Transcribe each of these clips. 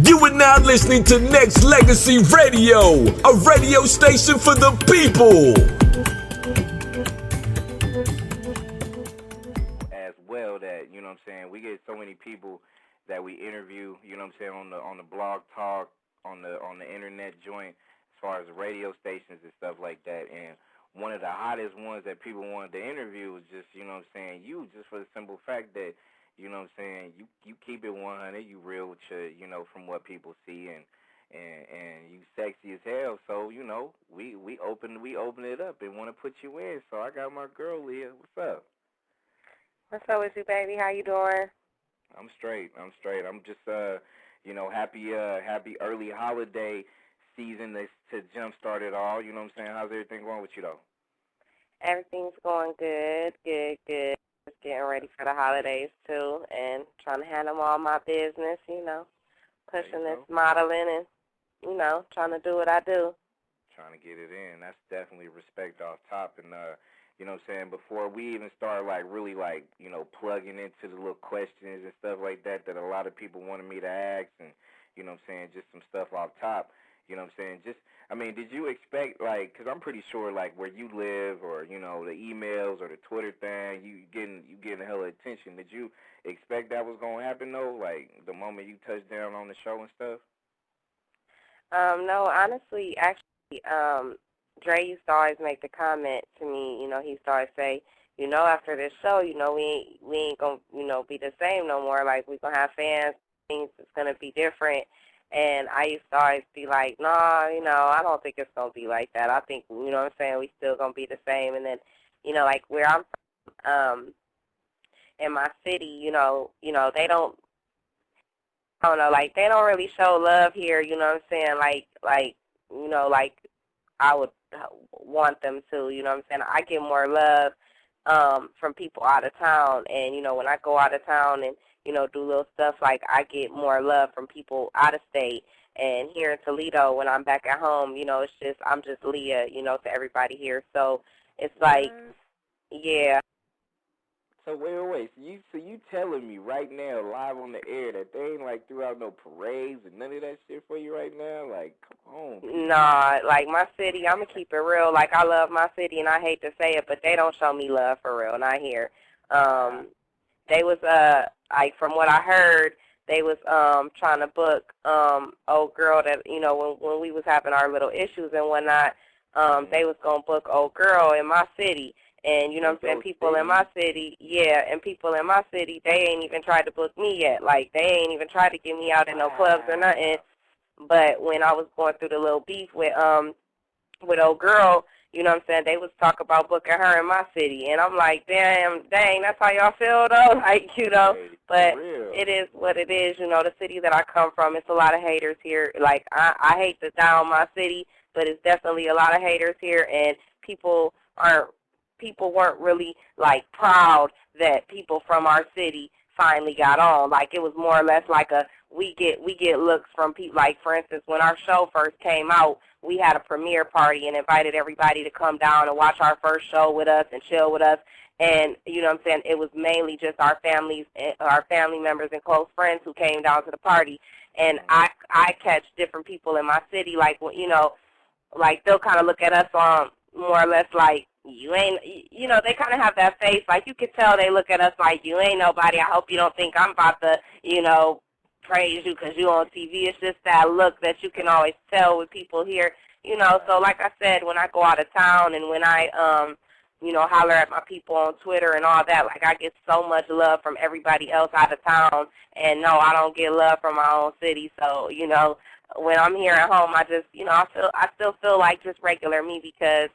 You are now listening to Nexxlegacy Radio, a radio station for the people. As well, that we get so many people that we interview, on the blog talk, on the internet joint, as far as radio stations and stuff like that. And one of the hottest ones that people wanted to interview was just, you, just for the simple fact that, you keep it 100, you real with your, from what people see, and you sexy as hell. So, we open it up and want to put you in. So I got my girl Leah. What's up? What's up with you, baby? How you doing? I'm straight. I'm just happy early holiday season to jumpstart it all. You know what I'm saying? How's everything going with you though? Everything's going good. Just getting ready for the holidays too, and trying to handle all my business. Pushing this modeling and trying to do what I do. Trying to get it in. That's definitely respect off top. And before we even start really plugging into the little questions and stuff like that a lot of people wanted me to ask, and just some stuff off top. Did you expect, because I'm pretty sure, where you live or, the emails or the Twitter thing, you getting a hell of attention. Did you expect that was going to happen, though, the moment you touched down on the show and stuff? No, honestly, actually, Dre used to always make the comment to me, he used to always say, after this show, we ain't going to, be the same no more. We going to have fans, things is going to be different. And I used to always be like, no, I don't think it's going to be like that. I think, we still going to be the same. And then, where I'm from, in my city, they don't, I don't know, they don't really show love here, I would want them to, I get more love from people out of town. And, when I go out of town and, do little stuff, I get more love from people out of state. And here in Toledo, when I'm back at home, it's just, I'm just Leah, to everybody here. So it's yeah. So wait. So you telling me right now, live on the air, that they ain't threw out no parades and none of that shit for you right now? Come on. Nah, my city, I'm gonna keep it real. I love my city, and I hate to say it, but they don't show me love for real. Not here. They was from what I heard, they was trying to book old girl that when we was having our little issues and whatnot. They was gonna book old girl in my city. And, people in my city, and people in my city, they ain't even tried to book me yet. They ain't even tried to get me out in no clubs or nothing. But when I was going through the little beef with old girl, they was talking about booking her in my city. And I'm like, dang, that's how y'all feel, though? But it is what it is. The city that I come from, it's a lot of haters here. I hate to down my city, but it's definitely a lot of haters here, and people weren't really, proud that people from our city finally got on. It was more or less we get looks from people. For instance, when our show first came out, we had a premiere party and invited everybody to come down and watch our first show with us and chill with us. And, it was mainly just our family members and close friends who came down to the party. And I catch different people in my city, they'll kind of look at us on more or less you ain't, they kind of have that face. You could tell they look at us you ain't nobody. I hope you don't think I'm about to, praise you because you on TV. It's just that look that you can always tell with people here, So like I said, when I go out of town and when I, holler at my people on Twitter and all that, I get so much love from everybody else out of town. And no, I don't get love from my own city. So, when I'm here at home, I just, I still feel like just regular me because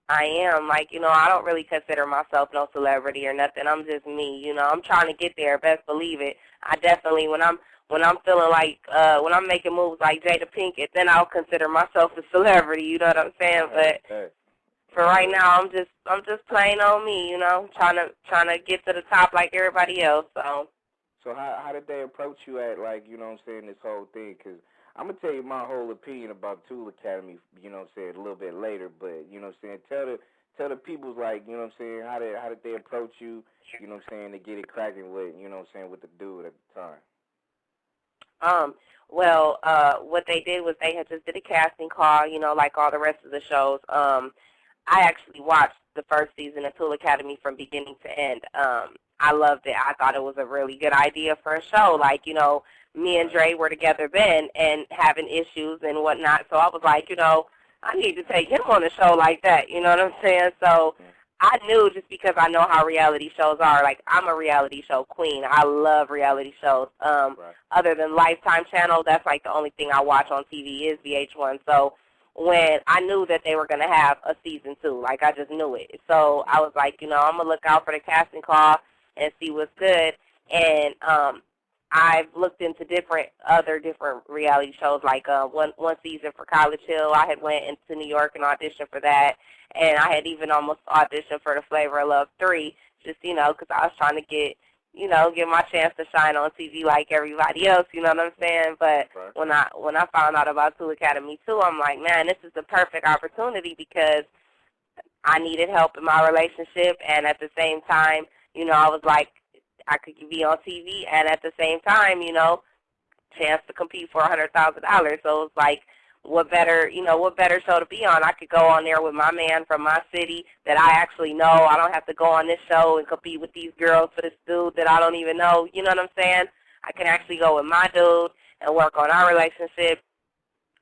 I am, I don't really consider myself no celebrity or nothing. I'm just me, I'm trying to get there, best believe it. I definitely, when I'm feeling when I'm making moves like Jada Pinkett, then I'll consider myself a celebrity, you know what I'm saying? But for right now, I'm just playing on me, trying to get to the top like everybody else, so. So how did they approach you at, this whole thing? Because I'm going to tell you my whole opinion about Tool Academy, a little bit later. But, tell the people's, how did they approach you, to get it cracking with, with the dude at the time? Well, what they did was they had just did a casting call, you know, like all the rest of the shows. I actually watched the first season of Tool Academy from beginning to end. I loved it. I thought it was a really good idea for a show. Like, you know, me and Dre were together then and having issues and whatnot. So I was like, you know, I need to take him on a show like that. You know what I'm saying? So I knew, just because I know how reality shows are. Like, I'm a reality show queen. I love reality shows. Other than Lifetime Channel, that's like the only thing I watch on TV is VH1. So when I knew that they were going to have a season 2, like, I just knew it. So I was like, you know, I'm going to look out for the casting call and see what's good. And I've looked into different reality shows, like one season for College Hill. I had went into New York and auditioned for that, and I had even almost auditioned for the Flavor of Love 3, just, you know, because I was trying to get my chance to shine on TV like everybody else, you know what I'm saying? But when I found out about Tool Academy 2, I'm like, man, this is the perfect opportunity, because I needed help in my relationship, and at the same time, you know, I was like, I could be on TV, and at the same time, you know, chance to compete for $100,000. So it's like, what better show to be on? I could go on there with my man from my city that I actually know. I don't have to go on this show and compete with these girls for this dude that I don't even know. You know what I'm saying? I can actually go with my dude and work on our relationship,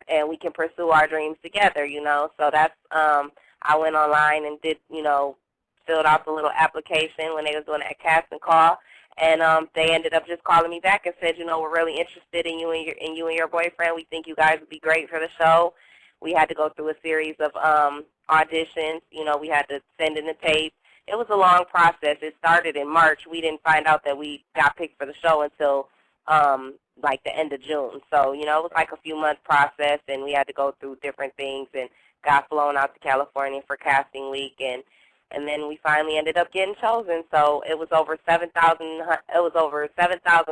and we can pursue our dreams together, you know. So that's, I went online and did, you know, filled out the little application when they was doing that casting call, and they ended up just calling me back and said, you know, we're really interested in you and your boyfriend. We think you guys would be great for the show. We had to go through a series of auditions. You know, we had to send in the tape. It was a long process. It started in March. We didn't find out that we got picked for the show until like the end of June. So, you know, it was like a few-month process, and we had to go through different things, and got flown out to California for casting week, and then we finally ended up getting chosen. So it was over 7,000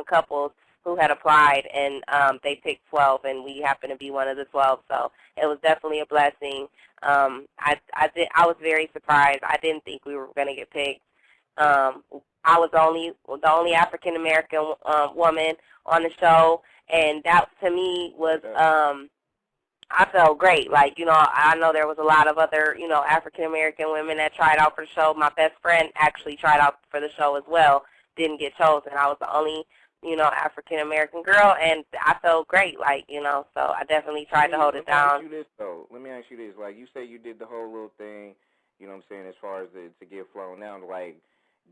couples who had applied, and they picked 12, and we happened to be one of the 12. So it was definitely a blessing. I was very surprised. I didn't think we were going to get picked. I was the only African American woman on the show, and that to me was I felt great. Like, you know, I know there was a lot of other, you know, African-American women that tried out for the show. My best friend actually tried out for the show as well, didn't get chosen. I was the only, you know, African-American girl, and I felt great, like, you know, so I definitely tried to hold it down. Let me ask you this. Like, you say you did the whole little thing, you know what I'm saying, as far as to get flown out. Like,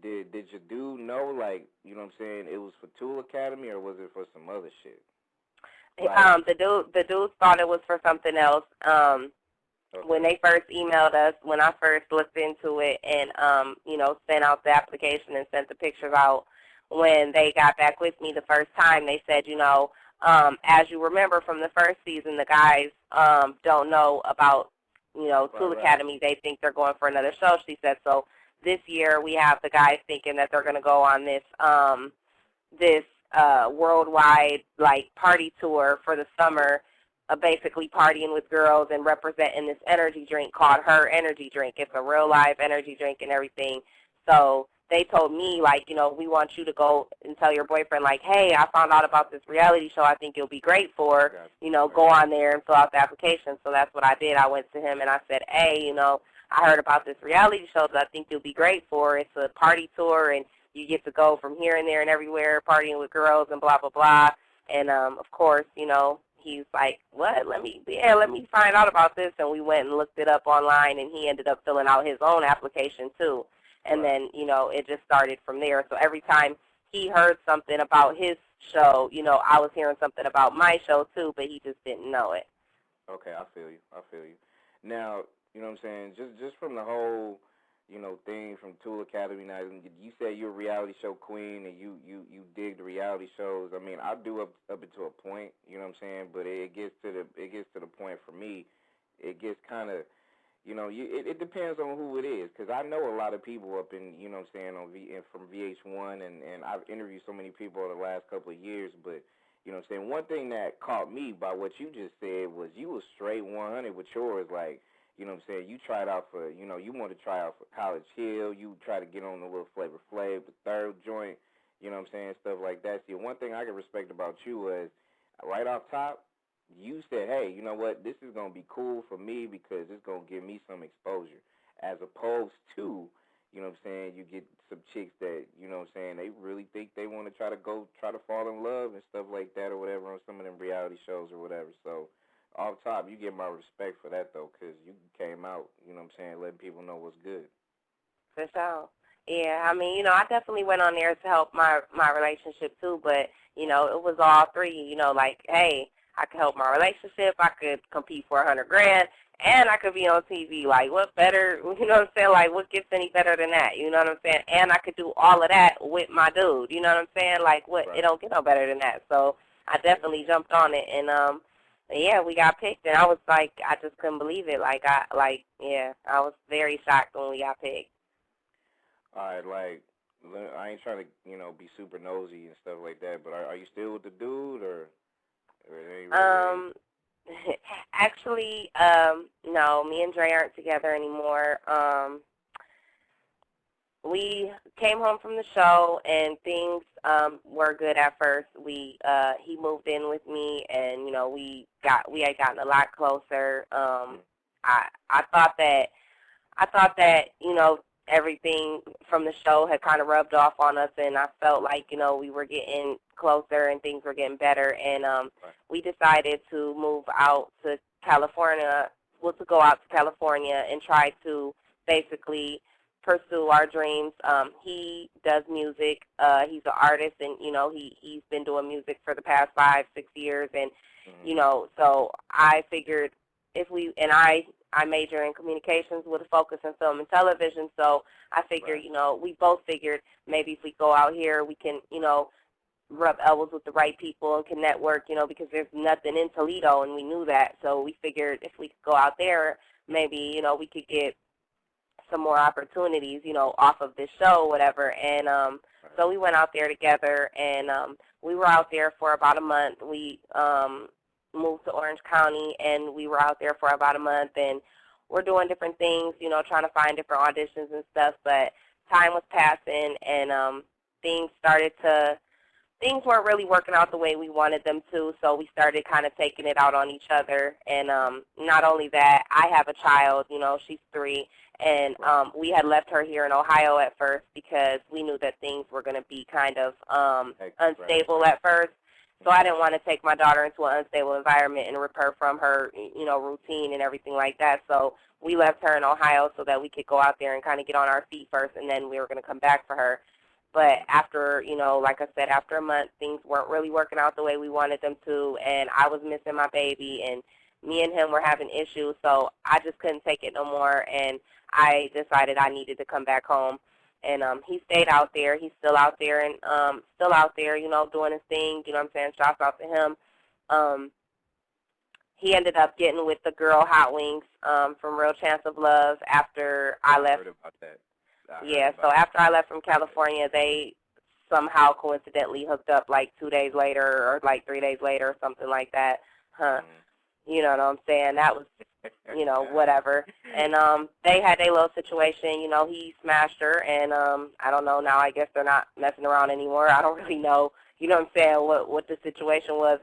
did your dude know, like, you know what I'm saying, it was for Tool Academy, or was it for some other shit? The dude thought it was for something else. When they first emailed us, when I first looked into it and, you know, sent out the application and sent the pictures out, when they got back with me the first time, they said, you know, as you remember from the first season, the guys don't know about, you know, Tool Academy. They think they're going for another show, she said. So this year we have the guys thinking that they're going to go on this worldwide, like, party tour for the summer, basically partying with girls and representing this energy drink called Her Energy Drink. It's a real live energy drink and everything. So they told me, like, you know, we want you to go and tell your boyfriend, like, hey, I found out about this reality show I think you'll be great for, you know, go on there and fill out the application. So that's what I did. I went to him and I said, hey, you know, I heard about this reality show that I think you'll be great for. It's a party tour, and you get to go from here and there and everywhere, partying with girls and blah, blah, blah. And, of course, you know, he's like, what? Let me find out about this. And we went and looked it up online, and he ended up filling out his own application, too. And then, you know, it just started from there. So every time he heard something about his show, you know, I was hearing something about my show, too, but he just didn't know it. Okay, I feel you. Now, you know what I'm saying, just from the whole, you know, thing from Tool Academy. Now, you say you're a reality show queen and you dig the reality shows. I mean, I do up until a point, you know what I'm saying, but it gets to the point for me, it gets kind of, you know, it depends on who it is, because I know a lot of people up in, you know what I'm saying, from VH1, and I've interviewed so many people over the last couple of years, but, you know what I'm saying, one thing that caught me by what you just said was you was straight 100 with yours, like, you know what I'm saying, you tried out for, you know, you want to try out for College Hill, you try to get on the little Flavor Flav, the third joint, you know what I'm saying, stuff like that. See, one thing I can respect about you was, right off top, you said, hey, you know what, this is going to be cool for me because it's going to give me some exposure, as opposed to, you know what I'm saying, you get some chicks that, you know what I'm saying, they really think they want to try to fall in love and stuff like that or whatever on some of them reality shows or whatever. So off top, you get my respect for that, though, because you came out, you know what I'm saying, letting people know what's good. For sure. Yeah, I mean, I definitely went on there to help my relationship too, but, it was all three, like, hey, I could help my relationship, I could compete for $100,000, and I could be on TV. Like, what better, you know what I'm saying? Like, what gets any better than that? You know what I'm saying? And I could do all of that with my dude. You know what I'm saying? Like, what? Right. It don't get no better than that. So I definitely jumped on it, and yeah, we got picked, and I was like, I just couldn't believe it. I was very shocked when we got picked. All right, like, I ain't trying to, be super nosy and stuff like that, but are you still with the dude, or it ain't really... Actually, no, me and Dre aren't together anymore. We came home from the show, and things were good at first. He moved in with me, and we had gotten a lot closer. I thought that everything from the show had kind of rubbed off on us, and I felt like we were getting closer and things were getting better, and we decided to move out to California. To go out to California and try to basically pursue our dreams. He does music. He's an artist, and he's been doing music for the past 5-6 years, and so I figured I major in communications with a focus in film and television, so I figured, we both figured maybe if we go out here, we can, rub elbows with the right people and can network, because there's nothing in Toledo, and we knew that. So we figured if we could go out there, maybe, we could get some more opportunities, off of this show, whatever. And so we went out there together, and we were out there for about a month. We moved to Orange County, and we were out there for about a month, and we're doing different things, trying to find different auditions and stuff, but time was passing, and things weren't really working out the way we wanted them to, so we started kind of taking it out on each other. And not only that, I have a child, she's 3, and we had left her here in Ohio at first because we knew that things were going to be kind of unstable at first. So I didn't want to take my daughter into an unstable environment and rip her from her, routine and everything like that. So we left her in Ohio so that we could go out there and kind of get on our feet first, and then we were going to come back for her. But after, like I said, after a month, things weren't really working out the way we wanted them to, and I was missing my baby, and me and him were having issues, so I just couldn't take it no more, and I decided I needed to come back home. And he stayed out there. He's still out there and doing his thing, shouts out to him. He ended up getting with the girl Hot Wings from Real Chance of Love after I left. I heard about that. So after I left from California, they somehow coincidentally hooked up like 2 days later or like 3 days later or something like that. You know what I'm saying? That was, whatever. And they had their little situation. He smashed her, and I don't know, now I guess they're not messing around anymore. I don't really know, what the situation was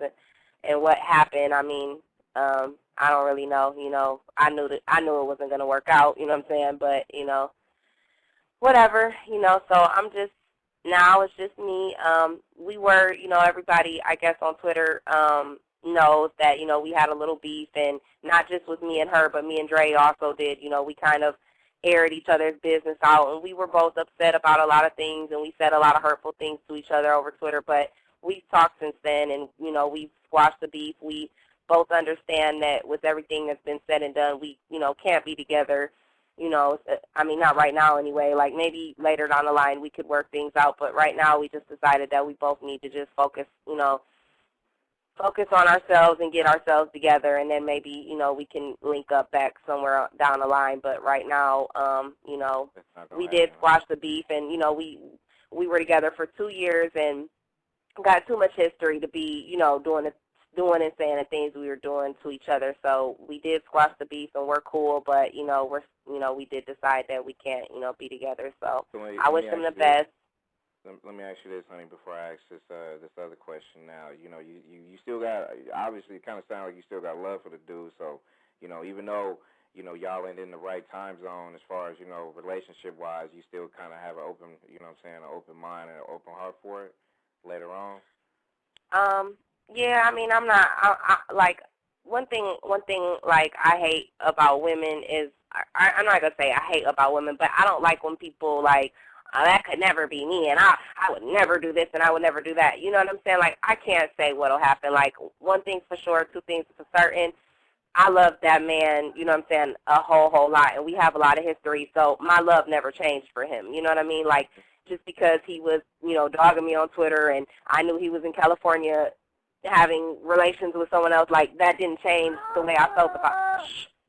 and what happened. I mean, I don't really know. I knew it wasn't going to work out, but, whatever, so I'm just, now it's just me. We were, everybody, I guess, on Twitter knows that, we had a little beef, and not just with me and her, but me and Dre also did. We kind of aired each other's business out, and we were both upset about a lot of things, and we said a lot of hurtful things to each other over Twitter, but we've talked since then, and, we've squashed the beef. We both understand that with everything that's been said and done, we, can't be together. I mean, not right now anyway. Like, maybe later down the line we could work things out, but right now we just decided that we both need to just focus on ourselves and get ourselves together, and then maybe, we can link up back somewhere down the line. But right now, we did squash the beef, and, we were together for 2 years and got too much history to be, doing and saying the things we were doing to each other. So we did squash the beef, and we're cool, but, we did decide that we can't, be together. So I wish him the best. let me ask you this, honey, before I ask this other question. Now, you know, you still got, obviously, it kind of sounds like you still got love for the dude. So, you know, even though, you know, y'all ain't in the right time zone as far as, you know, relationship wise, you still kind of have an open, you know what I'm saying, an open mind and an open heart for it later on. Yeah, I mean, I'm not, like, one thing, like, I hate about women is, I'm not going to say I hate about women, but I don't like when people, like, that could never be me, and I would never do this, and I would never do that. You know what I'm saying? Like, I can't say what'll happen. Like, one thing's for sure, two things for certain. I love that man, you know what I'm saying, a whole lot, and we have a lot of history, so my love never changed for him. You know what I mean? Like, just because he was, you know, dogging me on Twitter, and I knew he was in California having relations with someone else, like, that didn't change the way I felt about,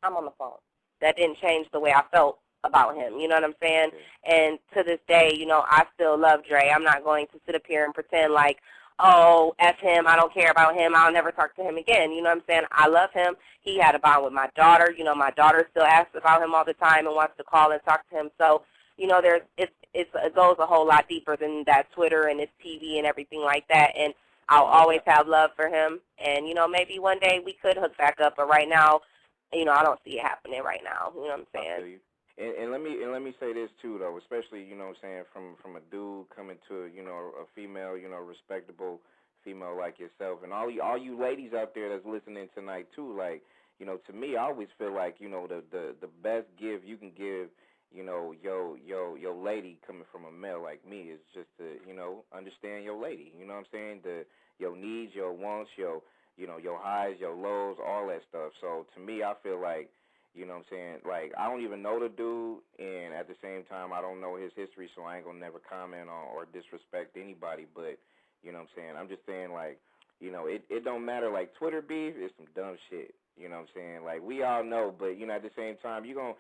I'm on the phone. That didn't change the way I felt about him, you know what I'm saying? And to this day, you know, I still love Dre. I'm not going to sit up here and pretend like, oh, F him, I don't care about him, I'll never talk to him again, you know what I'm saying? I love him. He had a bond with my daughter. You know, my daughter still asks about him all the time and wants to call and talk to him. So, you know, it goes a whole lot deeper than that Twitter and his TV and everything like that, and I'll always have love for him. And, you know, maybe one day we could hook back up, but right now, you know, I don't see it happening right now. You know what I'm saying? And let me say this too, though, especially, you know what I'm saying, from a dude coming to, you know, a female, you know, respectable female like yourself, and all you ladies out there that's listening tonight too, like, you know, to me, I always feel like, you know, the best gift you can give, you know, your lady coming from a male like me is just to, you know, understand your lady. You know what I'm saying? Your needs, your wants, your highs, your lows, all that stuff. So to me, I feel like, you know what I'm saying, like, I don't even know the dude, and at the same time, I don't know his history, so I ain't gonna never comment on or disrespect anybody, but, you know what I'm saying, I'm just saying, like, you know, it don't matter, like, Twitter beef is some dumb shit, you know what I'm saying, like, we all know, but, you know, at the same time, you're gonna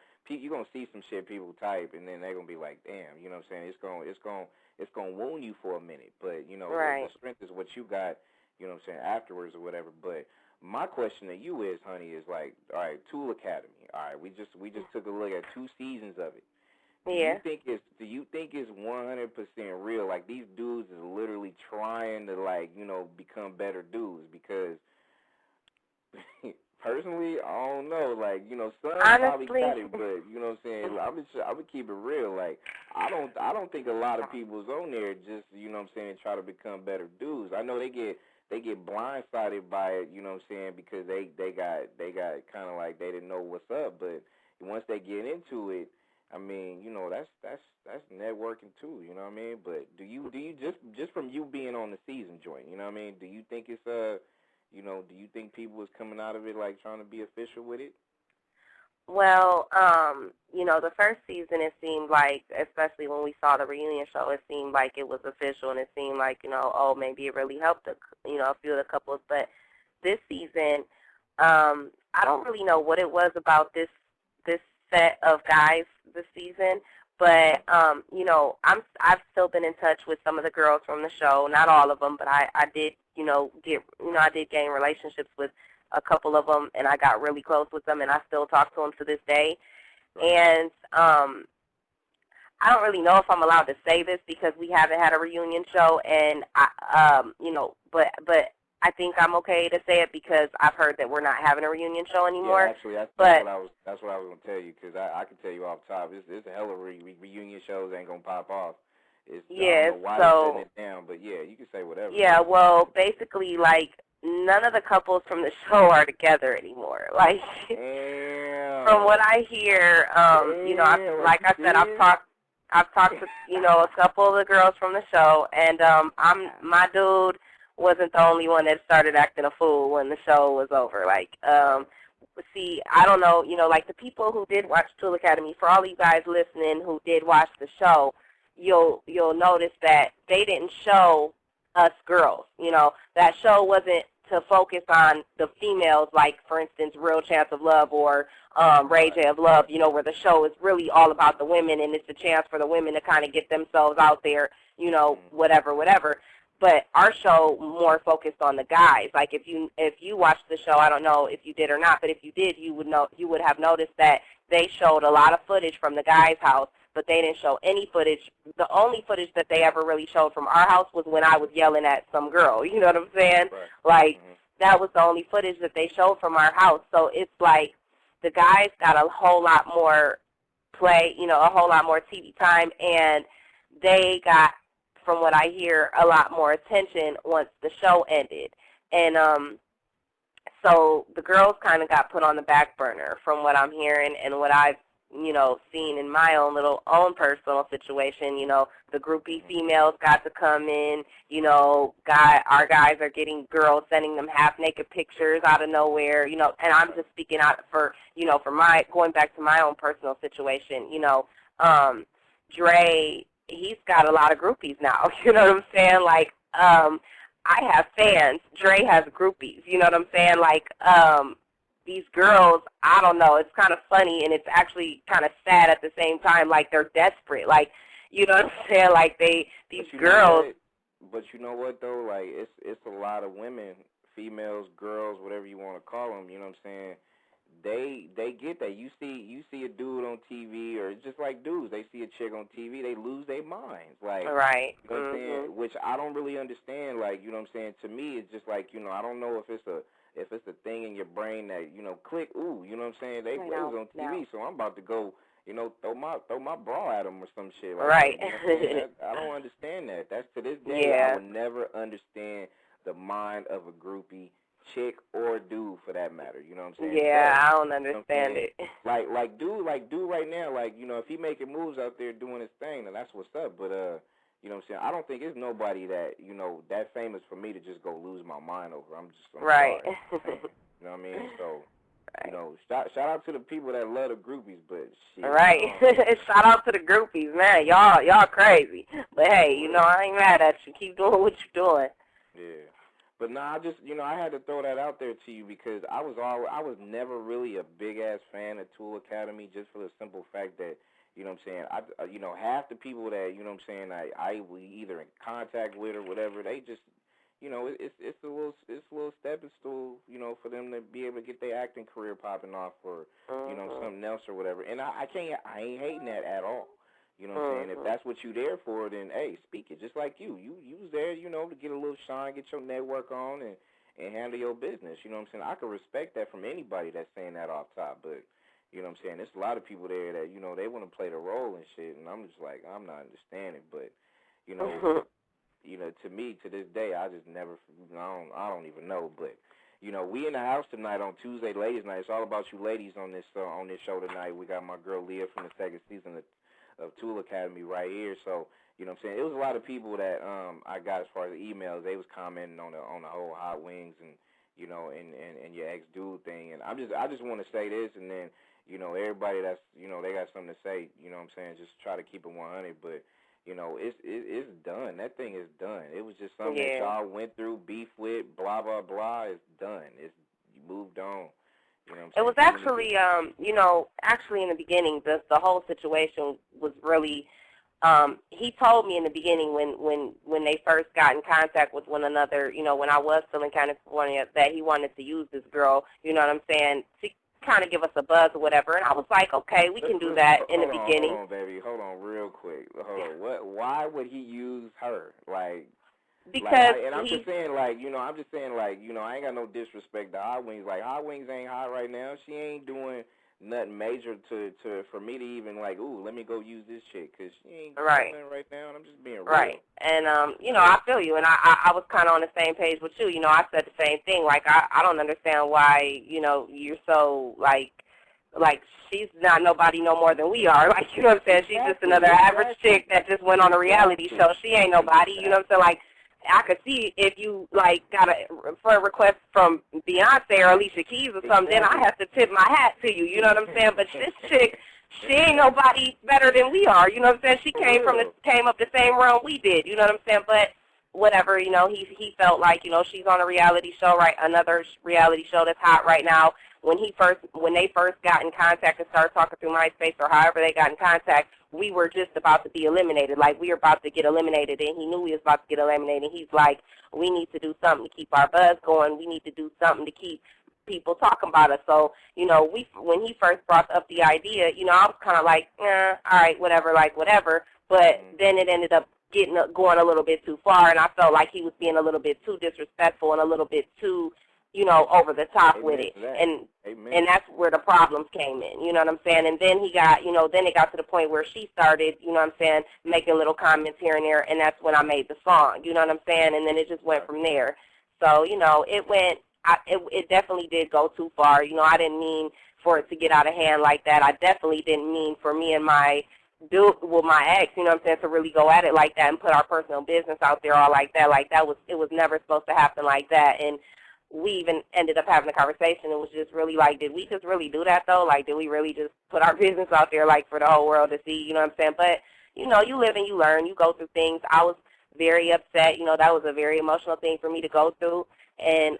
see some shit people type, and then they're gonna be like, damn, you know what I'm saying, it's gonna wound you for a minute, but, you know, right. the strength is what you got, you know what I'm saying, afterwards or whatever, but my question to you is, honey, is like, all right, Tool Academy. All right, we just took a look at 2 seasons of it. Yeah. Do you think it's 100% real? Like, these dudes is literally trying to, like, you know, become better dudes? Because personally, I don't know. Like, you know, some probably got it, but you know what I'm saying. I would keep it real. Like, I don't think a lot of people's on there just, you know what I'm saying, try to become better dudes. I know they get blindsided by it, you know what I'm saying, because they got kind of like they didn't know what's up, but once they get into it, I mean, you know, that's networking too, you know what I mean? But do you just from you being on the season joint, you know what I mean? Do you think it's you know, do you think people is coming out of it like trying to be official with it? Well, you know, the first season, it seemed like, especially when we saw the reunion show, it seemed like it was official, and it seemed like, you know, oh, maybe it really helped, you know, a few of the couples. But this season, I don't really know what it was about this set of guys this season, but, you know, I've still been in touch with some of the girls from the show, not all of them, but I did, I did gain relationships with a couple of them, and I got really close with them, and I still talk to them to this day. And I don't really know if I'm allowed to say this because we haven't had a reunion show, and but I think I'm okay to say it because I've heard that we're not having a reunion show anymore. Yeah, actually, that's what I was going to tell you, because I can tell you off top, it's a hell of reunion shows ain't going to pop off. I don't know why they're setting it down, but yeah, you can say whatever. Yeah, well, basically, like, none of the couples from the show are together anymore. Like, from what I hear, you know, like I said, I've talked to, you know, a couple of the girls from the show, and my dude wasn't the only one that started acting a fool when the show was over. Like, see, I don't know, you know, like the people who did watch Tool Academy, for all you guys listening who did watch the show, you'll notice that they didn't show us girls. You know, that show wasn't to focus on the females, like, for instance, Real Chance of Love or Ray J of Love, you know, where the show is really all about the women, and it's a chance for the women to kind of get themselves out there, you know, whatever. But our show more focused on the guys. Like, if you watched the show, I don't know if you did or not, but if you did, you would have noticed that they showed a lot of footage from the guys' house, but they didn't show any footage. The only footage that they ever really showed from our house was when I was yelling at some girl. You know what I'm saying? Right. Like, that was the only footage that they showed from our house. So it's like the guys got a whole lot more play, you know, a whole lot more TV time, and they got, from what I hear, a lot more attention once the show ended. And so the girls kind of got put on the back burner from what I'm hearing and what I've, you know, seen in my own personal situation. You know, the groupie females got to come in, you know, our guys are getting girls sending them half-naked pictures out of nowhere, you know, and I'm just speaking out for, you know, for my, going back to my own personal situation, you know, Dre, he's got a lot of groupies now, you know what I'm saying? Like, I have fans, Dre has groupies, you know what I'm saying? Like, these girls, I don't know, it's kind of funny, and it's actually kind of sad at the same time. Like, they're desperate. Like, you know what I'm saying? Like, these girls. But you know what, though? Like, it's a lot of women, females, girls, whatever you want to call them, you know what I'm saying? They get that. You see a dude on TV, or just like dudes, they see a chick on TV, they lose their minds. Like, right. You know what I'm saying? Which I don't really understand. Like, you know what I'm saying? To me, it's just like, you know, I don't know if it's a thing in your brain that, you know, click, ooh, you know what I'm saying? They was on TV, so I'm about to go, you know, throw my bra at them or some shit. Like, right. You know I don't understand that. That's, to this day, I will never understand the mind of a groupie, chick or dude for that matter. You know what I'm saying? Yeah, I don't understand it. Like dude right now, like, you know, if he making moves out there doing his thing, then that's what's up. But you know what I'm saying? I don't think it's nobody that, you know, that famous for me to just go lose my mind over. I'm right. Sorry. You know what I mean? So, you know, shout out to the people that love the groupies, but shit. Right. Shout out to the groupies, man. Y'all crazy. But hey, you know, I ain't mad at you. Keep doing what you're doing. Yeah. But no, I just, you know, I had to throw that out there to you because I was never really a big ass fan of Tool Academy, just for the simple fact that, you know what I'm saying, you know, half the people that, you know what I'm saying, I was either in contact with or whatever, they just, you know, it's a little stepping stool, you know, for them to be able to get their acting career popping off or, you know, something else or whatever. And I ain't hating that at all. You know what I'm saying? If that's what you there for, then, hey, speak it. Just like you. You was there, you know, to get a little shine, get your network on, and handle your business. You know what I'm saying? I can respect that from anybody that's saying that off top. But, you know what I'm saying, there's a lot of people there that, you know, they want to play the role and shit. And I'm just like, I'm not understanding. But, you know, you know, to me, to this day, I just never, I don't even know. But, you know, we in the house tonight on Tuesday Ladies Night. It's all about you ladies on this show tonight. We got my girl Leah from the second season of Tool Academy right here. So, you know what I'm saying, it was a lot of people that I got as far as the emails. They was commenting on the whole Hot Wings and, you know, and your ex-dude thing. And I just want to say this, and then, you know, everybody that's, you know, they got something to say, you know what I'm saying, just try to keep it 100. But, you know, it's done. That thing is done. It was just something that y'all went through, beef with, blah, blah, blah. It's done. You moved on. You know it was actually, you know, actually in the beginning, the whole situation was really, he told me in the beginning when they first got in contact with one another, you know, when I was still in California, that he wanted to use this girl, you know what I'm saying, to kind of give us a buzz or whatever. And I was like, okay, we can do that in the beginning. Hold on, baby. Hold on real quick. Hold on. Why would he use her? Like, because and I'm just saying, like, you know, I ain't got no disrespect to Hot Wings. Like, Hot Wings ain't hot right now. She ain't doing nothing major for me to even, like, ooh, let me go use this chick, because she ain't doing nothing right now, and I'm just being real. Right. And, you know, I feel you, and I was kind of on the same page with you. You know, I said the same thing. Like, I don't understand why, you know, you're so, like, she's not nobody no more than we are. Like, you know what I'm saying? She's just another average chick that just went on a reality show. She ain't nobody, you know what I'm saying? Like, I could see if you, like, got a request from Beyonce or Alicia Keys or something, then I have to tip my hat to you, you know what I'm saying? But this chick, she ain't nobody better than we are, you know what I'm saying? She came up the same realm we did, you know what I'm saying? But whatever, you know, he felt like, you know, she's on a reality show, right? Another reality show that's hot right now. When they first got in contact and started talking through MySpace or however they got in contact, we were just about to be eliminated. Like, we were about to get eliminated, and he knew we was about to get eliminated. He's like, we need to do something to keep our buzz going. We need to do something to keep people talking about us. So, you know, when he first brought up the idea, you know, I was kind of like, all right, whatever, like whatever. But then it ended up going a little bit too far, and I felt like he was being a little bit too disrespectful and a little bit too, you know, over the top with it. And that's where the problems came in, you know what I'm saying? And then he got, you know, then it got to the point where she started, you know what I'm saying, making little comments here and there, and that's when I made the song, you know what I'm saying? And then it just went from there. So, you know, it definitely did go too far. You know, I didn't mean for it to get out of hand like that. I definitely didn't mean for me and my ex, you know what I'm saying, to really go at it like that and put our personal business out there all like that. Like it was never supposed to happen like that. And we even ended up having a conversation. It was just really like, did we just really do that though? Like, did we really just put our business out there like for the whole world to see, you know what I'm saying? But, you know, you live and you learn. You go through things. I was very upset. You know, that was a very emotional thing for me to go through. And,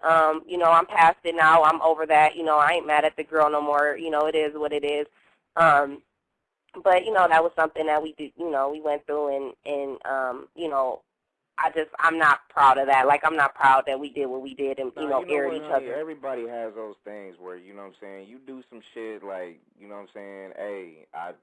you know, I'm past it now. I'm over that. You know, I ain't mad at the girl no more. You know, it is what it is. But, you know, that was something that we did, you know, we went through and you know, I'm not proud of that. Like, I'm not proud that we did what we did and, you know, aired each other. Everybody has those things where, you know what I'm saying, you do some shit like, you know what I'm saying, hey, I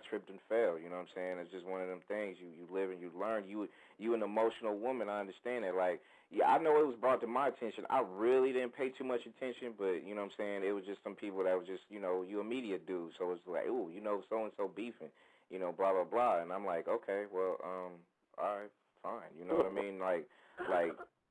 tripped and fell, you know what I'm saying? It's just one of them things. You live and you learn. You an emotional woman, I understand that. Like, yeah, I know it was brought to my attention. I really didn't pay too much attention, but, you know what I'm saying, it was just some people that was just, you know, you a media dude, so it's like, ooh, you know, so-and-so beefing, you know, blah, blah, blah. And I'm like, okay, well, all right, fine. You know what I mean? Like,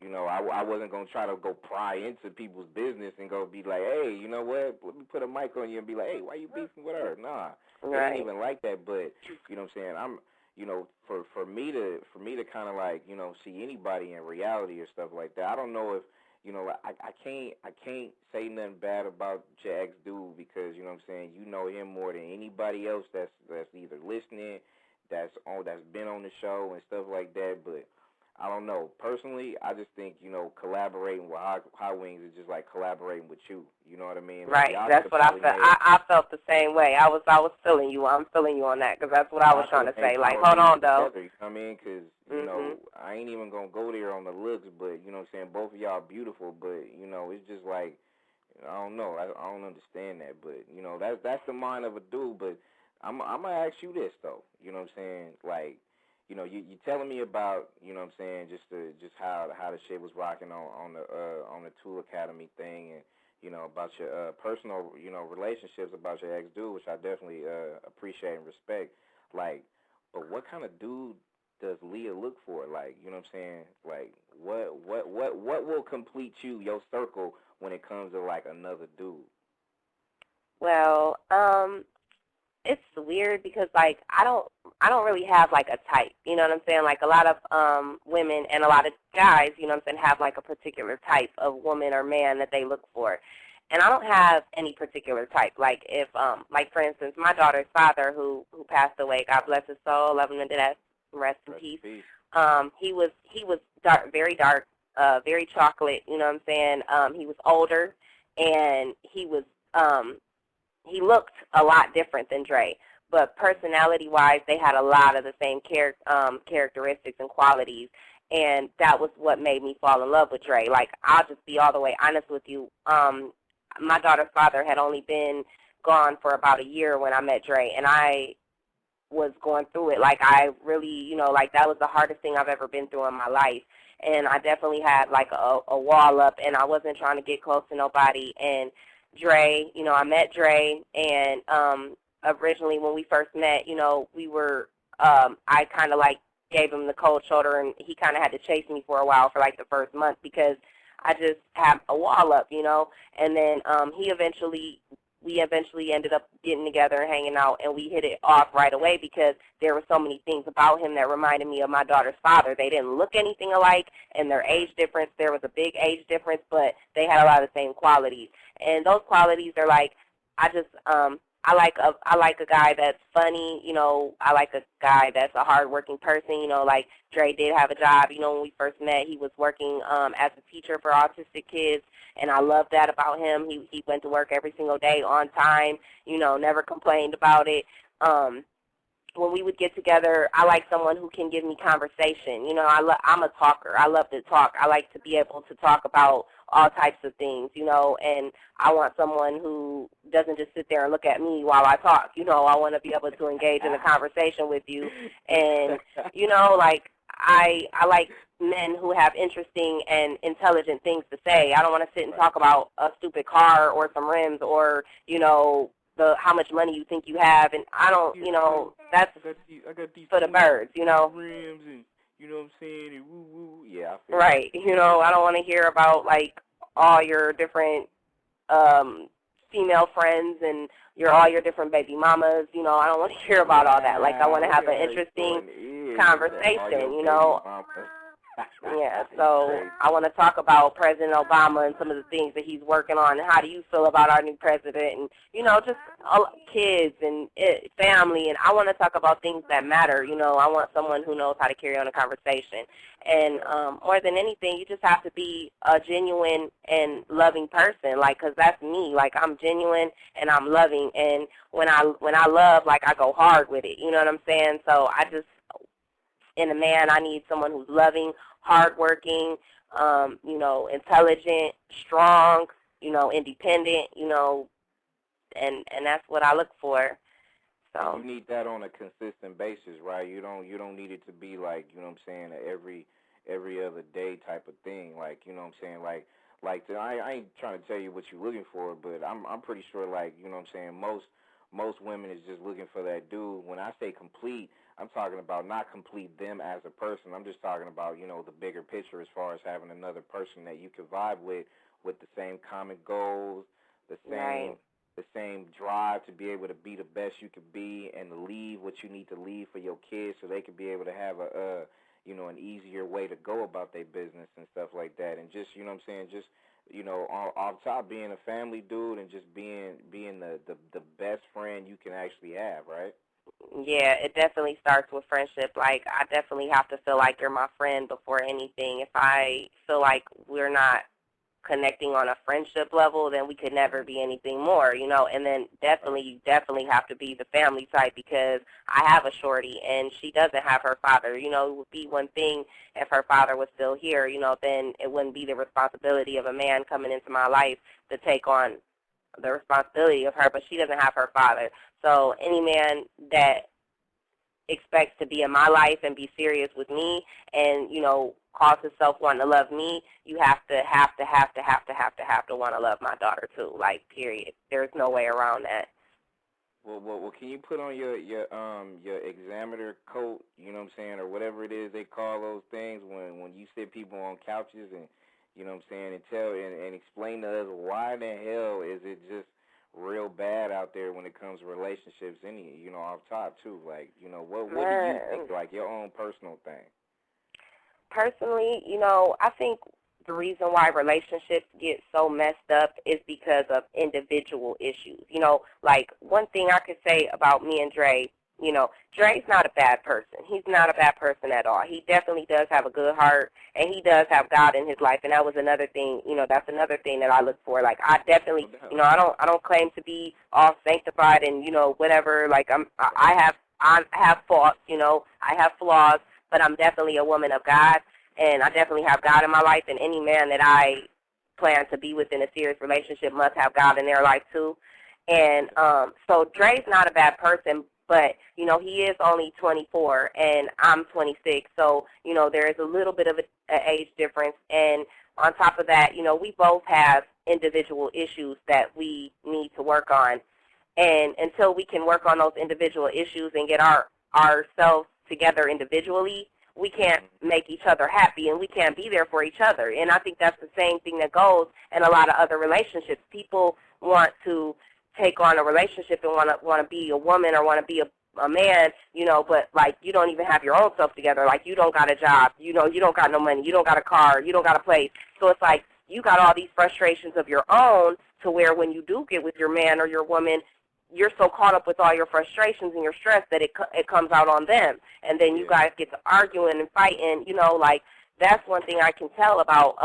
you know, I wasn't going to try to go pry into people's business and go be like, hey, you know what, let me put a mic on you and be like, hey, why you beefing with her? Nah, right. It ain't even like that, but, you know what I'm saying, you know, for me to kind of like, you know, see anybody in reality or stuff like that, I don't know if, you know, I can't say nothing bad about your ex-dude because, you know what I'm saying, you know him more than anybody else that's either listening, that's been on the show and stuff like that, but I don't know. Personally, I just think, you know, collaborating with High Wings is just like collaborating with you. You know what I mean? Right. Like, that's what I felt. I felt the same way. I was feeling you. I'm feeling you on that because that's what I was trying to say. Like, hold on, though. You know what I mean? Because, you know, I ain't even going to go there on the looks, but, you know what I'm saying, both of y'all are beautiful, but, you know, it's just like, I don't know. I don't understand that, but, you know, that's the mind of a dude, but I'm going to ask you this, though. You know what I'm saying? Like, you know, you telling me about, you know what I'm saying, just how the shit was rocking on the Tool Academy thing and, you know, about your personal, you know, relationships, about your ex-dude, which I definitely appreciate and respect. Like, but what kind of dude does Leah look for? Like, you know what I'm saying? Like, what will complete your circle when it comes to, like, another dude? Well, it's weird because, like, I don't really have, like, a type, you know what I'm saying? Like, a lot of women and a lot of guys, you know what I'm saying, have, like, a particular type of woman or man that they look for. And I don't have any particular type. Like, if, like, for instance, my daughter's father who passed away, God bless his soul, love him to death, rest in peace. He was dark, very chocolate, you know what I'm saying? He was older, and he looked a lot different than Dre, but personality-wise, they had a lot of the same characteristics and qualities, and that was what made me fall in love with Dre. Like, I'll just be all the way honest with you. My daughter's father had only been gone for about a year when I met Dre, and I was going through it. Like, I really, you know, like, that was the hardest thing I've ever been through in my life, and I definitely had, like, a wall up, and I wasn't trying to get close to nobody, and Dre, you know, I met Dre, and originally when we first met, you know, we were, I kind of like gave him the cold shoulder, and he kind of had to chase me for a while for like the first month because I just had a wall up, you know, and then we eventually ended up getting together and hanging out, and we hit it off right away because there were so many things about him that reminded me of my daughter's father. They didn't look anything alike, and their age difference, there was a big age difference, but they had a lot of the same qualities. And those qualities are like, I like a guy that's funny, you know, I like a guy that's a hardworking person, you know, like Dre did have a job, you know, when we first met, he was working as a teacher for autistic kids, and I love that about him. He went to work every single day on time, you know, never complained about it. When we would get together, I like someone who can give me conversation. You know, I'm a talker. I love to talk. I like to be able to talk about all types of things, you know, and I want someone who doesn't just sit there and look at me while I talk. You know, I want to be able to engage in a conversation with you. And, you know, like, I like men who have interesting and intelligent things to say. I don't want to sit and talk about a stupid car or some rims or, you know, how much money you think you have. And I don't, you know, that's I got these for the birds, you know. rims and, you know what I'm saying, and woo woo. Yeah, I feel right. You know, I don't want to hear about, like, all your different female friends and all your different baby mamas. You know, I don't want to hear about all that. Like, I want to have an interesting conversation, you know. Yeah, so I want to talk about President Obama and some of the things that he's working on. And how do you feel about our new president? And, you know, just kids and family. And I want to talk about things that matter. You know, I want someone who knows how to carry on a conversation. And more than anything, you just have to be a genuine and loving person, like, because that's me. Like, I'm genuine and I'm loving. And when I love, like, I go hard with it. You know what I'm saying? So in a man, I need someone who's loving, hardworking, you know, intelligent, strong, you know, independent, you know, and that's what I look for. So you need that on a consistent basis, right? You don't need it to be like, you know what I'm saying, every other day type of thing. Like, you know what I'm saying, I ain't trying to tell you what you're looking for, but I'm pretty sure, like, you know what I'm saying, most women is just looking for that dude. When I say complete, I'm talking about not complete them as a person. I'm just talking about, you know, the bigger picture as far as having another person that you can vibe with the same common goals, the same drive to be able to be the best you could be and to leave what you need to leave for your kids so they can be able to have you know, an easier way to go about their business and stuff like that. And just, you know what I'm saying, just, you know, off top being a family dude and just being the best friend you can actually have, right? Yeah, it definitely starts with friendship. Like, I definitely have to feel like you're my friend before anything. If I feel like we're not connecting on a friendship level, then we could never be anything more, you know. And then you definitely have to be the family type, because I have a shorty and she doesn't have her father. You know, it would be one thing if her father was still here, you know, then it wouldn't be the responsibility of a man coming into my life to take on the responsibility of her, but she doesn't have her father. So any man that expects to be in my life and be serious with me and, you know, calls himself wanting to love me, you have to want to love my daughter too, like, period. There's no way around that. Well, can you put on your examiner coat, you know what I'm saying, or whatever it is they call those things when you sit people on couches and, you know what I'm saying, and tell and explain to us why the hell is it just real bad out there when it comes to relationships, you know, off top too. Like, you know, what do you think, like, your own personal thing? Personally, you know, I think the reason why relationships get so messed up is because of individual issues. You know, like, one thing I could say about me and Dre, you know, Dre's not a bad person. He's not a bad person at all. He definitely does have a good heart, and he does have God in his life, and that was another thing, you know, that's another thing that I look for. Like, I definitely, you know, I don't claim to be all sanctified and, you know, whatever. Like, I have faults, you know, I have flaws, but I'm definitely a woman of God, and I definitely have God in my life, and any man that I plan to be with in a serious relationship must have God in their life too. And so Dre's not a bad person, but, you know, he is only 24, and I'm 26, so, you know, there is a little bit of an age difference. And on top of that, you know, we both have individual issues that we need to work on. And until we can work on those individual issues and get ourselves together individually, we can't make each other happy, and we can't be there for each other. And I think that's the same thing that goes in a lot of other relationships. People want to take on a relationship and want to be a woman or want to be a man, you know, but, like, you don't even have your own self together. Like, you don't got a job, you know, you don't got no money, you don't got a car, you don't got a place. So it's like you got all these frustrations of your own, to where when you do get with your man or your woman, you're so caught up with all your frustrations and your stress that it comes out on them. And then you guys get to arguing and fighting, you know, like, that's one thing I can tell about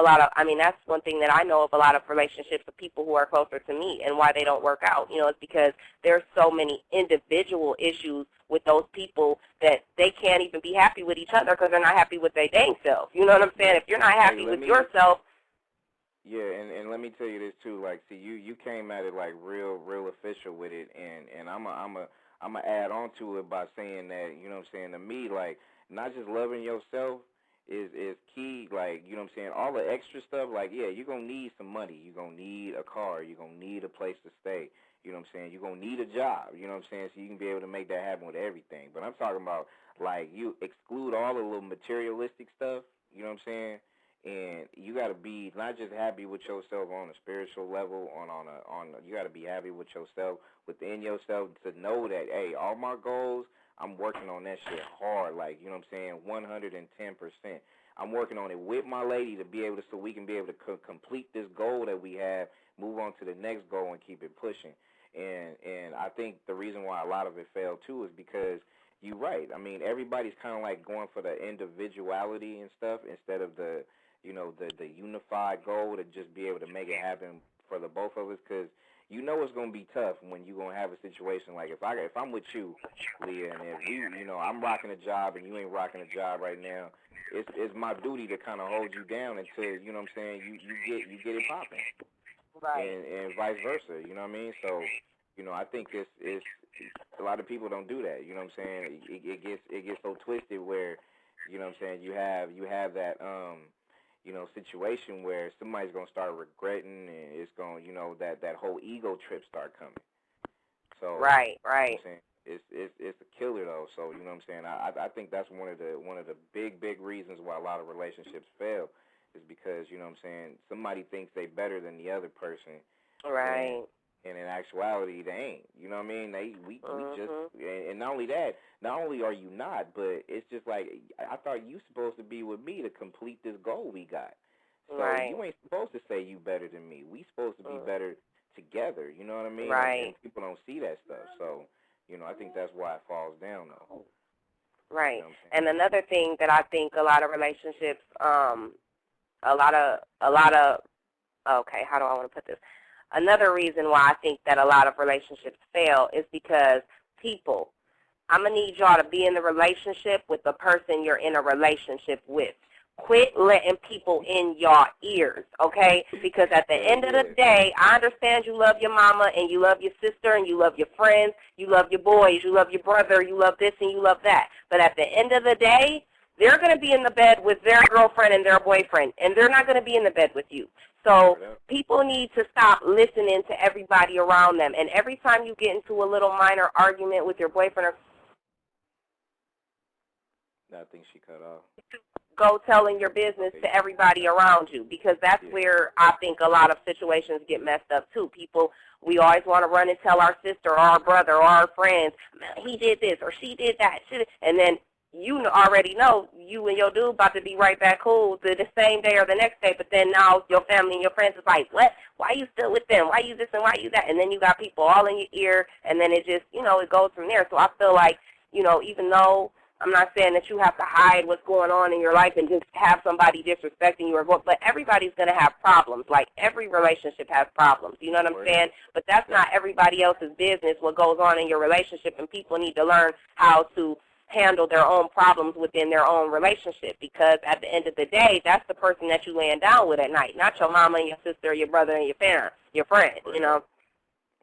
that's one thing that I know of a lot of relationships of people who are closer to me and why they don't work out. You know, it's because there's so many individual issues with those people that they can't even be happy with each other because they're not happy with their dang self. You know what I'm saying? If you're not happy with yourself, Yeah, and let me tell you this too. Like, see, you came at it like real official with it, and I'm a add on to it by saying that, you know what I'm saying, to me, like, not just loving yourself is key. Like, you know what I'm saying, all the extra stuff. Like, yeah, you're gonna need some money. You're gonna need a car. You're gonna need a place to stay. You know what I'm saying? You're gonna need a job. You know what I'm saying? So you can be able to make that happen with everything. But I'm talking about, like, you exclude all the little materialistic stuff. You know what I'm saying? And you got to be not just happy with yourself on a spiritual level, you got to be happy with yourself, within yourself, to know that, hey, all my goals, I'm working on that shit hard, like, you know what I'm saying, 110%. I'm working on it with my lady to be able to, so we can be able to complete this goal that we have, move on to the next goal and keep it pushing. And I think the reason why a lot of it failed too is because you're right. I mean, everybody's kind of like going for the individuality and stuff instead of the unified goal to just be able to make it happen for the both of us, because you know it's gonna be tough when you're gonna have a situation like if I'm with you, Leah, and if I'm rocking a job and you ain't rocking a job right now, it's my duty to kind of hold you down until, you know what I'm saying, you get it popping, Right. and vice versa. You know what I mean? So, I think it's a lot of people don't do that. You know what I'm saying? It gets so twisted where, you know what I'm saying, you have that situation where somebody's gonna start regretting, and it's gonna, that whole ego trip start coming. So Right. you know what I'm saying, it's a killer though. So you know what I'm saying. I think that's one of the big reasons why a lot of relationships fail is because, you know what I'm saying, somebody thinks they better than the other person. Right. And in actuality, they ain't. You know what I mean? We just, and not only that, not only are you not, but it's just like, I thought you supposed to be with me to complete this goal we got. So you ain't supposed to say you better than me. We supposed to be better together. You know what I mean? Right. And people don't see that stuff. So, I think that's why it falls down though. Right. You know and another thing that I think a lot of relationships, okay, how do I want to put this? Another reason why I think that a lot of relationships fail is because people, I'm going to need y'all to be in the relationship with the person you're in a relationship with. Quit letting people in your ears, okay? Because at the end of the day, I understand you love your mama and you love your sister and you love your friends, you love your boys, you love your brother, you love this and you love that. But at the end of the day, they're going to be in the bed with their girlfriend and their boyfriend, and they're not going to be in the bed with you. So people need to stop listening to everybody around them. And every time you get into a little minor argument with your boyfriend I think she cut off. Go telling your business to everybody around you, because that's where I think a lot of situations get messed up too. People, we always want to run and tell our sister or our brother or our friends, he did this or she did that. And then you already know you and your dude about to be right back cool the same day or the next day, but then now your family and your friends is like, what? Why you still with them? Why you this and why you that? And then you got people all in your ear, and then it just, it goes from there. So I feel like, even though I'm not saying that you have to hide what's going on in your life and just have somebody disrespecting you, but everybody's going to have problems. Like, every relationship has problems. You know what I'm saying? But that's not everybody else's business, what goes on in your relationship, and people need to learn how to handle their own problems within their own relationship, because at the end of the day, that's the person that you laying down with at night, not your mama and your sister or your brother and your parent, your friend,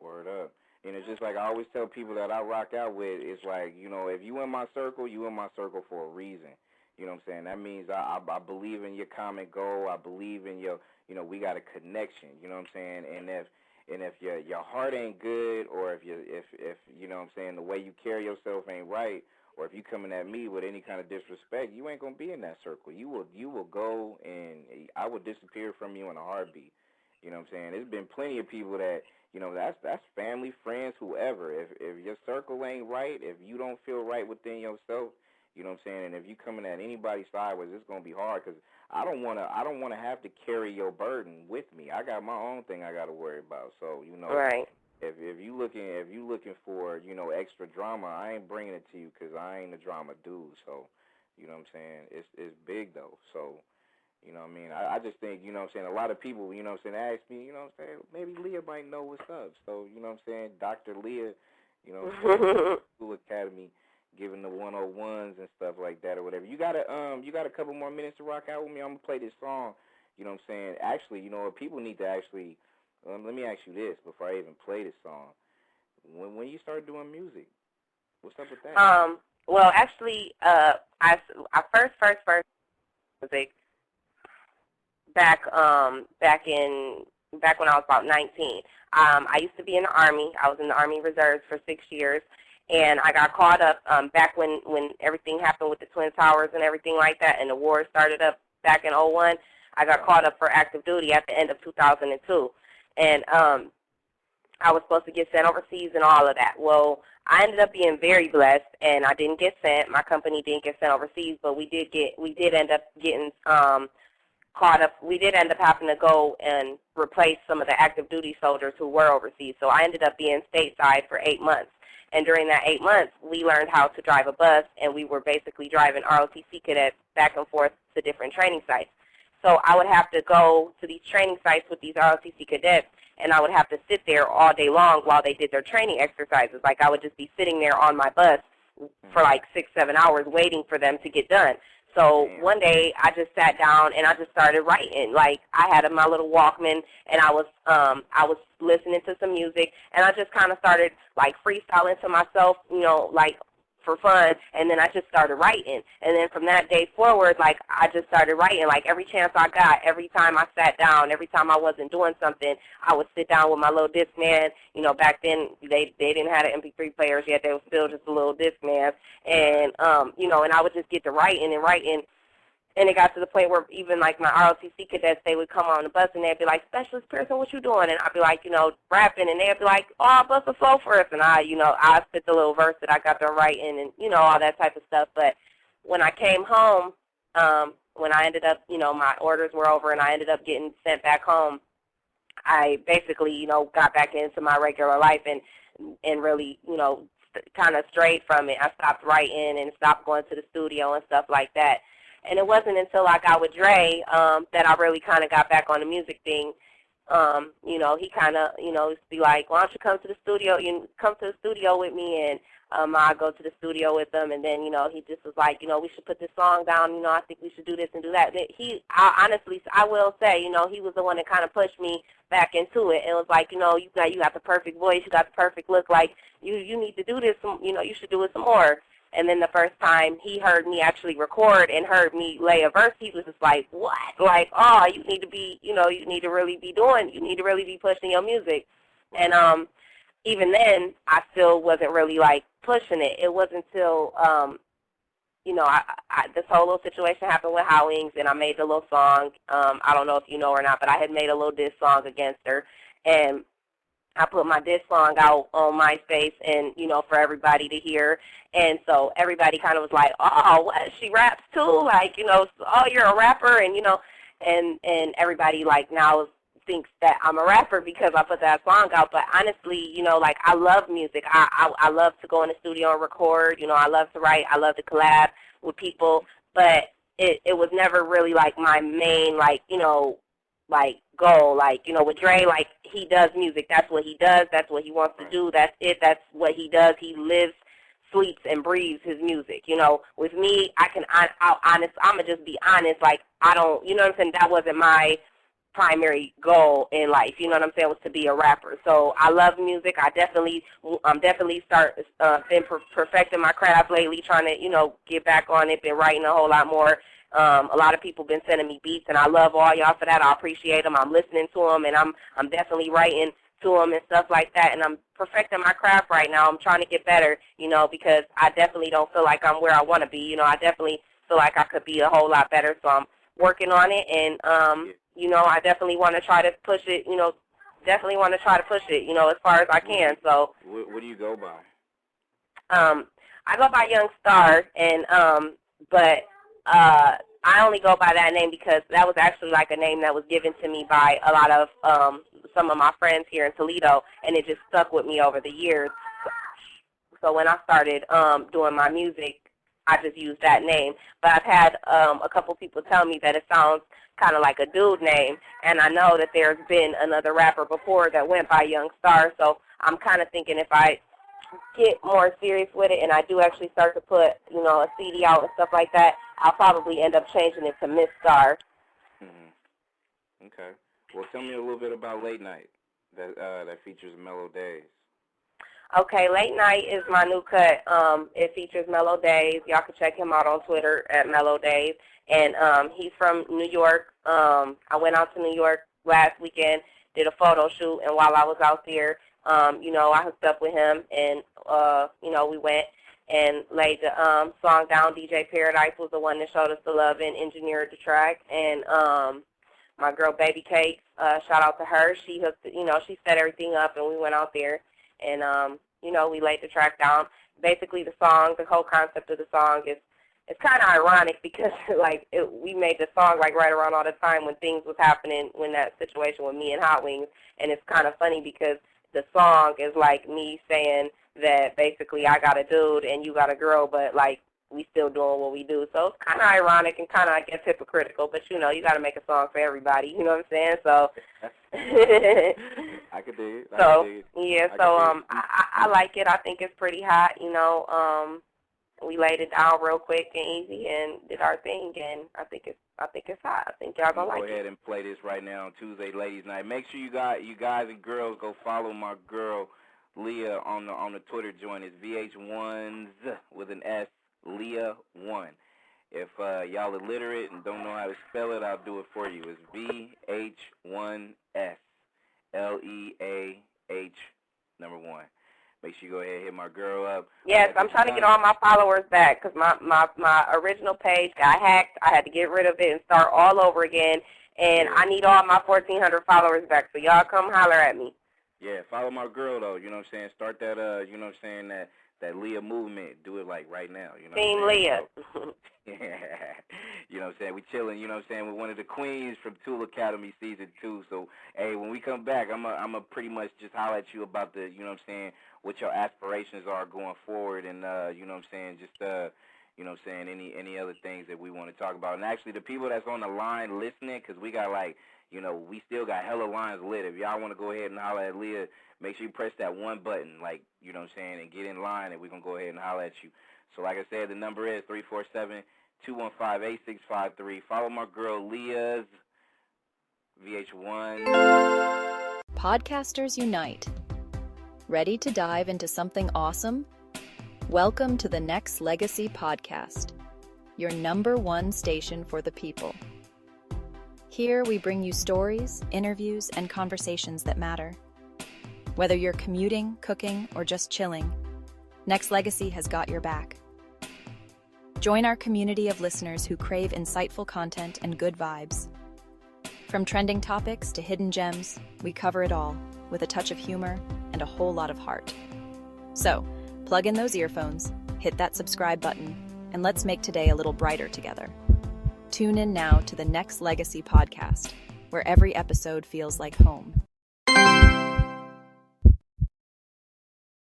Word up. And it's just like I always tell people that I rock out with, it's like, if you in my circle, you in my circle for a reason. You know what I'm saying? That means I believe in your common goal. I believe in your, we got a connection. You know what I'm saying? And if your heart ain't good, or if you know what I'm saying, the way you carry yourself ain't right, or if you coming at me with any kind of disrespect, you ain't gonna be in that circle. You will go, and I will disappear from you in a heartbeat. You know what I'm saying? There's been plenty of people that, that's family, friends, whoever. If your circle ain't right, if you don't feel right within yourself, you know what I'm saying, and if you coming at anybody sideways, it's gonna be hard, because I don't wanna have to carry your burden with me. I got my own thing I gotta worry about. So Right. If you looking for extra drama, I ain't bringing it to you, because I ain't a drama dude. So you know what I'm saying, it's big though. So you know what I mean, I just think, you know what I'm saying, a lot of people, you know what I'm saying, ask me, you know what I'm saying, maybe Leah might know what's up. So you know what I'm saying, Dr. Leah, you know what I'm saying, School Academy, giving the 101s and stuff like that or whatever. You got a couple more minutes to rock out with me? I'm gonna play this song. You know what I'm saying? Actually, you know what? People need to actually. Let me ask you this before I even play this song. When you started doing music, what's up with that? Well, actually, I first music back when I was about 19. I used to be in the Army. I was in the Army Reserves for 6 years, and I got caught up back when everything happened with the Twin Towers and everything like that, and the war started up back in '01. I got caught up for active duty at the end of 2002, and I was supposed to get sent overseas and all of that. Well, I ended up being very blessed, and I didn't get sent. My company didn't get sent overseas, but we did end up getting caught up. We did end up having to go and replace some of the active duty soldiers who were overseas. So I ended up being stateside for 8 months. And during that 8 months, we learned how to drive a bus, and we were basically driving ROTC cadets back and forth to different training sites. So I would have to go to these training sites with these ROTC cadets, and I would have to sit there all day long while they did their training exercises. Like, I would just be sitting there on my bus for like 6-7 hours waiting for them to get done. So one day I just sat down and I just started writing. Like, I had my little Walkman, and I was listening to some music, and I just kind of started like freestyling to myself, you know, like for fun, and then I just started writing. And then from that day forward, like, I just started writing. Like, every chance I got, every time I sat down, every time I wasn't doing something, I would sit down with my little Discman. You know, back then they didn't have the MP3 players yet. They were still just a little Discman. And, you know, and I would just get to writing and writing. And it got to the point where even, like, my ROTC cadets, they would come on the bus, and they'd be like, Specialist Pearson, what you doing? And I'd be like, you know, rapping, and they'd be like, oh, bust a flow for us. And I spit the little verse that I got done writing and, you know, all that type of stuff. But when I came home, when I ended up, you know, my orders were over and I ended up getting sent back home, I basically, you know, got back into my regular life and really, you know, kind of strayed from it. I stopped writing and stopped going to the studio and stuff like that. And it wasn't until I got with Dre that I really kind of got back on the music thing. You know, he kind of, you know, used to be like, why don't you come to the studio? You come to the studio with me, and I'll go to the studio with him. And then, you know, he just was like, you know, we should put this song down. You know, I think we should do this and do that. Honestly, I will say, you know, he was the one that kind of pushed me back into it. And it was like, you know, you got the perfect voice, you got the perfect look. Like, you need to do this. You know, you should do it some more. And then the first time he heard me actually record and heard me lay a verse, he was just like, what? Like, oh, you need to be, you know, you need to really be pushing your music. And even then, I still wasn't really, like, pushing it. It wasn't until, you know, this whole little situation happened with Howings, and I made the little song. I don't know if you know or not, but I had made a little diss song against her. And I put my diss song out on MySpace and, you know, for everybody to hear. And so everybody kind of was like, oh, what, she raps too? Like, you know, oh, you're a rapper? And, you know, and everybody, like, now thinks that I'm a rapper because I put that song out. But honestly, you know, like, I love music. I love to go in the studio and record. You know, I love to write. I love to collab with people. But it was never really, like, my main, like, you know, like, goal. Like, you know, with Dre, like, he does music. That's what he does. That's what he wants to do. That's it. That's what he does. He lives, sleeps, and breathes his music. You know, with me, I'm going to just be honest. Like, I don't, you know what I'm saying? That wasn't my primary goal in life. You know what I'm saying? Was to be a rapper. So I love music. I'm definitely been perfecting my craft lately, trying to, you know, get back on it, been writing a whole lot more. A lot of people been sending me beats, and I love all y'all for that. I appreciate them. I'm listening to them, and I'm definitely writing to them and stuff like that, and I'm perfecting my craft right now. I'm trying to get better, you know, because I definitely don't feel like I'm where I want to be. You know, I definitely feel like I could be a whole lot better, so I'm working on it, and, you know, I definitely want to try to push it, you know, you know, as far as I can. So what do you go by? I go by Young Star, and but I only go by that name because that was actually like a name that was given to me by a lot of some of my friends here in Toledo, and it just stuck with me over the years. So when I started doing my music, I just used that name. But I've had a couple people tell me that it sounds kind of like a dude name, and I know that there's been another rapper before that went by Young Star, so I'm kind of thinking if I get more serious with it and I do actually start to put, you know, a CD out and stuff like that, I'll probably end up changing it to Miss Star. Okay. Well, tell me a little bit about Late Night that features Mellow Days. Okay, Late Night is my new cut. It features Mellow Days. Y'all can check him out on Twitter at Mellow Days. And he's from New York. I went out to New York last weekend, did a photo shoot, and while I was out there, I hooked up with him, and, we went and laid the song down. DJ Paradise was the one that showed us the love and engineered the track. And my girl Baby Kate, shout out to her. She hooked, she set everything up, and we went out there. And, we laid the track down. Basically, the whole concept of the song is, it's kind of ironic because, we made the song, right around all the time when things was happening, when that situation with me and Hot Wings. And it's kind of funny because the song is, me saying that basically I got a dude and you got a girl, but, we still doing what we do. So it's kind of ironic and kind of, I guess, hypocritical. But, you got to make a song for everybody. You know what I'm saying? So I could dig it. I like it. I think it's pretty hot. We laid it down real quick and easy and did our thing, and I think it's hot. I think y'all gonna like it. Go ahead and play this right now on Tuesday Ladies Night. Make sure you guys and girls go follow my girl Leah on the Twitter joint. It's VH1s with an S, Leah 1. If y'all illiterate and don't know how to spell it, I'll do it for you. It's VH1S, LEAH number 1. Make sure you go ahead and hit my girl up. Yes, I'm trying to get all my followers back because my original page got hacked. I had to get rid of it and start all over again, and I need all my 1,400 followers back. So y'all come holler at me. Yeah, follow my girl, though. You know what I'm saying? Start that, that Leah movement. Do it, right now. Team Leah. Yeah. You know what I'm saying? We chilling, with one of the queens from Tool Academy Season 2. So, hey, when we come back, I'm a pretty much just holler at you about the, what your aspirations are going forward and, any other things that we want to talk about. And actually, the people that's on the line listening, because we got, we still got hella lines lit. If y'all want to go ahead and holler at Leah, make sure you press that one button, and get in line, and we're going to go ahead and holler at you. So like I said, the number is 347-215-8653. Follow my girl Leah's VH1. Podcasters Unite. Ready to dive into something awesome? Welcome to the Nexxlegacy podcast, your #1 station for the people. Here we bring you stories, interviews, and conversations that matter. Whether you're commuting, cooking, or just chilling, Nexxlegacy has got your back. Join our community of listeners who crave insightful content and good vibes. From trending topics to hidden gems, we cover it all with a touch of humor and a whole lot of heart. So, plug in those earphones, hit that subscribe button, and let's make today a little brighter together. Tune in now to the Nexxlegacy podcast, where every episode feels like home.